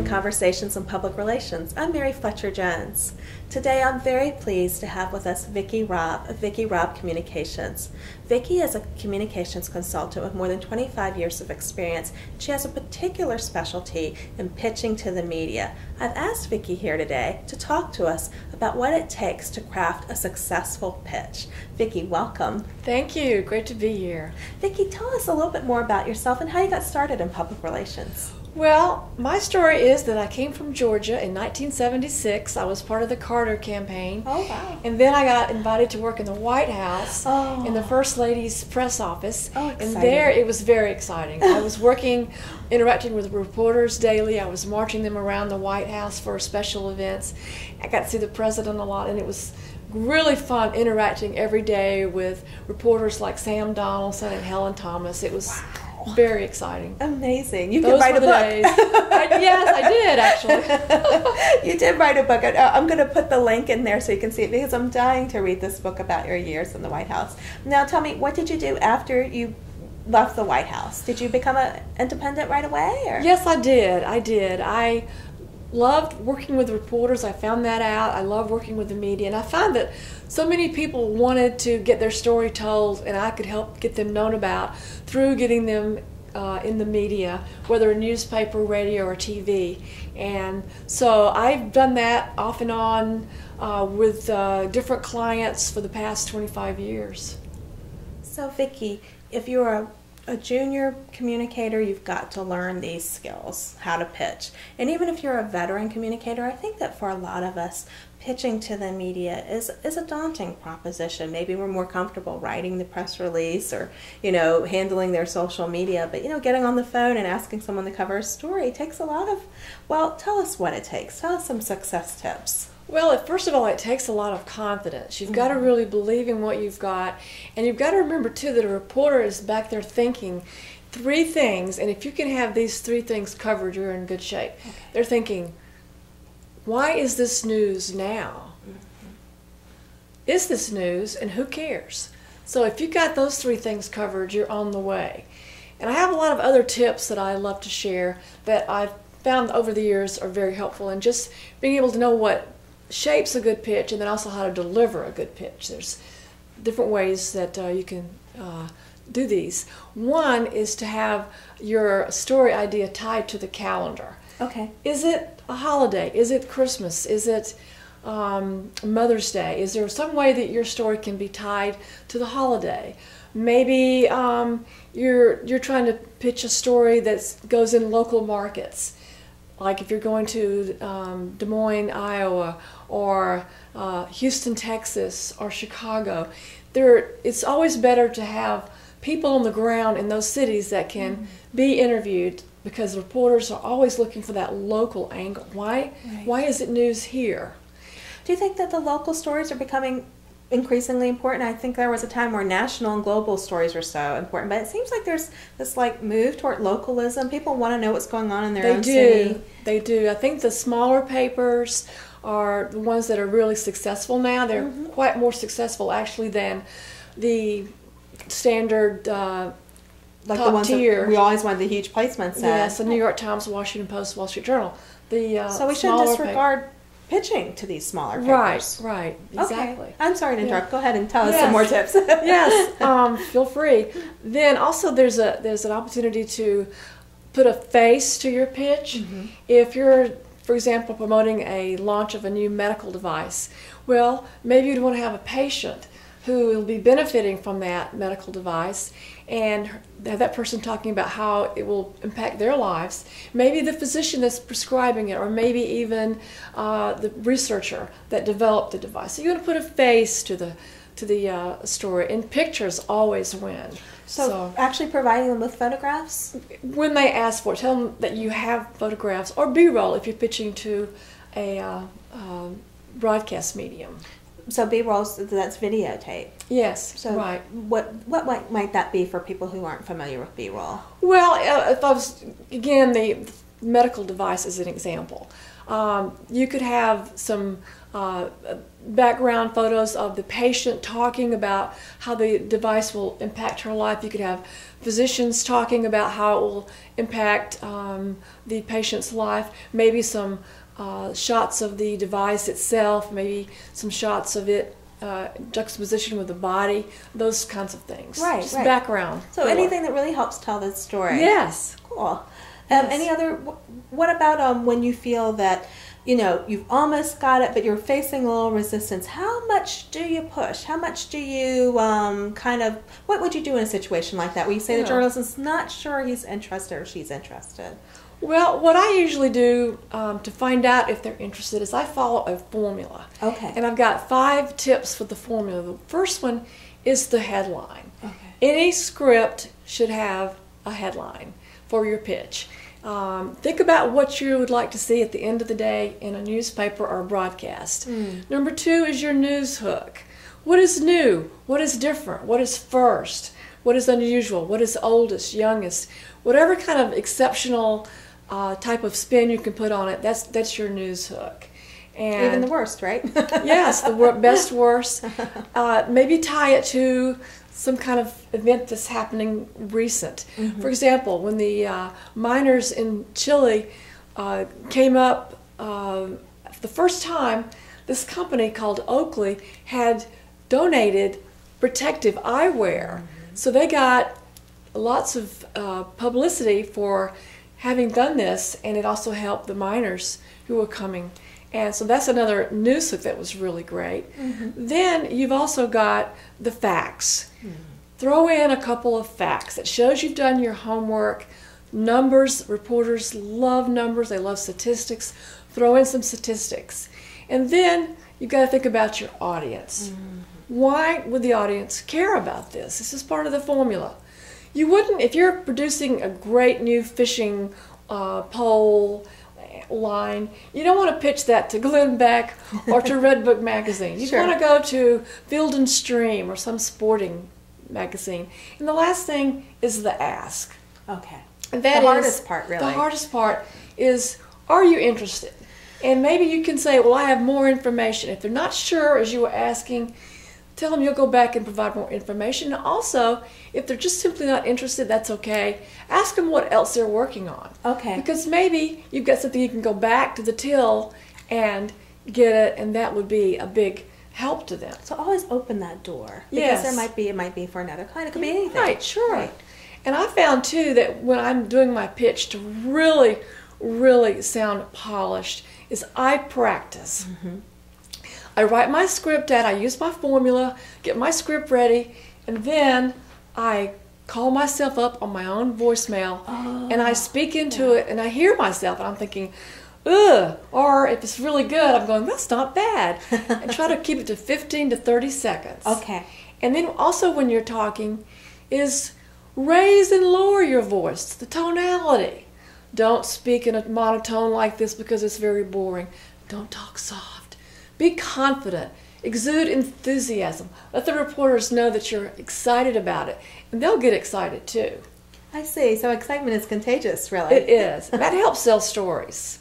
Conversations in Public Relations. I'm Mary Fletcher Jones. Today I'm very pleased to have with us Vicki Robb of Vicki Robb Communications. Vicki is a communications consultant with more than 25 years of experience. She has a particular specialty in pitching to the media. I've asked Vicki here today to talk to us about what it takes to craft a successful pitch. Vicki, welcome. Thank you. Great to be here. Vicki, tell us a little bit more about yourself and how you got started in public relations. Well, my story is that I came from Georgia in 1976. I was part of the Carter campaign. Oh, wow. And then I got invited to work in the White House in the Oh. First Lady's press office. Oh, and exciting. there it was very exciting. I was interacting with reporters daily. I was marching them around the White House for special events. I got to see the president a lot, and it was really fun interacting every day with reporters like Sam Donaldson and Helen Thomas. It was very exciting. Amazing. You Those could write were a the book. days. Yes, I did actually. You did write a book. I'm going to put the link in there so you can see it because I'm dying to read this book about your years in the White House. Now tell me, what did you do after you left the White House? Did you become an independent right away? Or? Yes, I did. I loved working with reporters. I found that out. I love working with the media, and I found that so many people wanted to get their story told, and I could help get them known about through getting them in the media, whether a newspaper, radio, or TV. And so I've done that off and on with different clients for the past 25 years. So Vicki, if you're a junior communicator, you've got to learn these skills, how to pitch. And even if you're a veteran communicator, I think that for a lot of us, pitching to the media is a daunting proposition. Maybe we're more comfortable writing the press release or, handling their social media. But, getting on the phone and asking someone to cover a story takes a lot of, well, tell us what it takes. Tell us some success tips. Well, first of all, it takes a lot of confidence. You've got to really believe in what you've got. And you've got to remember, too, that a reporter is back there thinking three things. And if you can have these three things covered, you're in good shape. Okay. They're thinking, why is this news now? Is this news, and who cares? So if you've got those three things covered, you're on the way. And I have a lot of other tips that I love to share that I've found over the years are very helpful in just being able to know what shapes a good pitch, and then also how to deliver a good pitch. There's different ways that you can do these. One is to have your story idea tied to the calendar. Okay. Is it a holiday? Is it Christmas? Is it Mother's Day? Is there some way that your story can be tied to the holiday? Maybe you're trying to pitch a story that goes in local markets. Like if you're going to Des Moines, Iowa, or Houston, Texas, or Chicago, it's always better to have people on the ground in those cities that can be interviewed, because reporters are always looking for that local angle. Why is it news here? Do you think that the local stories are becoming increasingly important? I think there was a time where national and global stories were so important, but it seems like there's this move toward localism. People want to know what's going on in their own city. They do. I think the smaller papers are the ones that are really successful now. They're quite more successful actually than the standard like top the ones tier. That we always wanted the huge placements at. Yes, the New York Times, Washington Post, Wall Street Journal. So we shouldn't disregard pitching to these smaller papers. Right, exactly. Okay. I'm sorry to interrupt. Go ahead and tell us some more tips. Yes, feel free. Then also there's an opportunity to put a face to your pitch. If you're, for example, promoting a launch of a new medical device, well, maybe you'd want to have a patient who will be benefiting from that medical device, and have that person talking about how it will impact their lives. Maybe the physician that's prescribing it, or maybe even the researcher that developed the device. So you want to put a face to the story, and pictures always win. So actually providing them with photographs? When they ask for it, tell them that you have photographs, or B-roll if you're pitching to a broadcast medium. So B-rolls, that's videotape. Yes, so right. What might that be for people who aren't familiar with B-roll? Well, if I was, again, the medical device is an example. You could have some background photos of the patient talking about how the device will impact her life. You could have physicians talking about how it will impact the patient's life. Maybe some shots of the device itself, maybe some shots of it juxtaposition with the body, those kinds of things. Right, Just right. background. So anything that really helps tell the story. Yes. Cool. Yes. Any other, what about when you feel that, you know, you've almost got it, but you're facing a little resistance? How much do you push? How much do you what would you do in a situation like that where you say the journalist is not sure he's interested or she's interested? Well, what I usually do to find out if they're interested is I follow a formula. Okay. And I've got 5 tips for the formula. The first one is the headline. Okay. Any script should have a headline for your pitch. Think about what you would like to see at the end of the day in a newspaper or a broadcast. Number 2 is your news hook. What is new? What is different? What is first? What is unusual? What is oldest, youngest? Whatever kind of exceptional type of spin you can put on it, that's your news hook. And even the worst, right? Yes, the best worst. Maybe tie it to some kind of event that's happening recent. For example, when the miners in Chile came up the first time, this company called Oakley had donated protective eyewear. So they got lots of publicity for having done this, and it also helped the miners who were coming. And so that's another news hook that was really great. Then you've also got the facts. Throw in a couple of facts that shows you've done your homework. Numbers, reporters love numbers, they love statistics. Throw in some statistics. And then you've got to think about your audience. Why would the audience care about this? This is part of the formula. You wouldn't, if you're producing a great new fishing pole line, you don't want to pitch that to Glenn Beck or to Redbook magazine. You want to go to Field and Stream or some sporting magazine. And the last thing is the ask. Okay. And that the hardest part, really. The hardest part is, are you interested? And maybe you can say, well, I have more information. If they're not sure, as you were asking, tell them you'll go back and provide more information. And also, if they're just simply not interested, that's okay. Ask them what else they're working on. Okay. Because maybe you've got something you can go back to the till and get it, and that would be a big help to them. So always open that door. Yes. Because it might be for another client. It could be anything. Right, sure. Right. And I found, too, that when I'm doing my pitch to really, really sound polished is I practice. I write my script out, I use my formula, get my script ready, and then I call myself up on my own voicemail, and I speak into it, and I hear myself, and I'm thinking, ugh, or if it's really good, I'm going, that's not bad, and try to keep it to 15 to 30 seconds. Okay. And then also when you're talking is raise and lower your voice, the tonality. Don't speak in a monotone like this because it's very boring. Don't talk soft. Be confident. Exude enthusiasm. Let the reporters know that you're excited about it, and they'll get excited too. I see. So excitement is contagious, really. It is. That helps sell stories.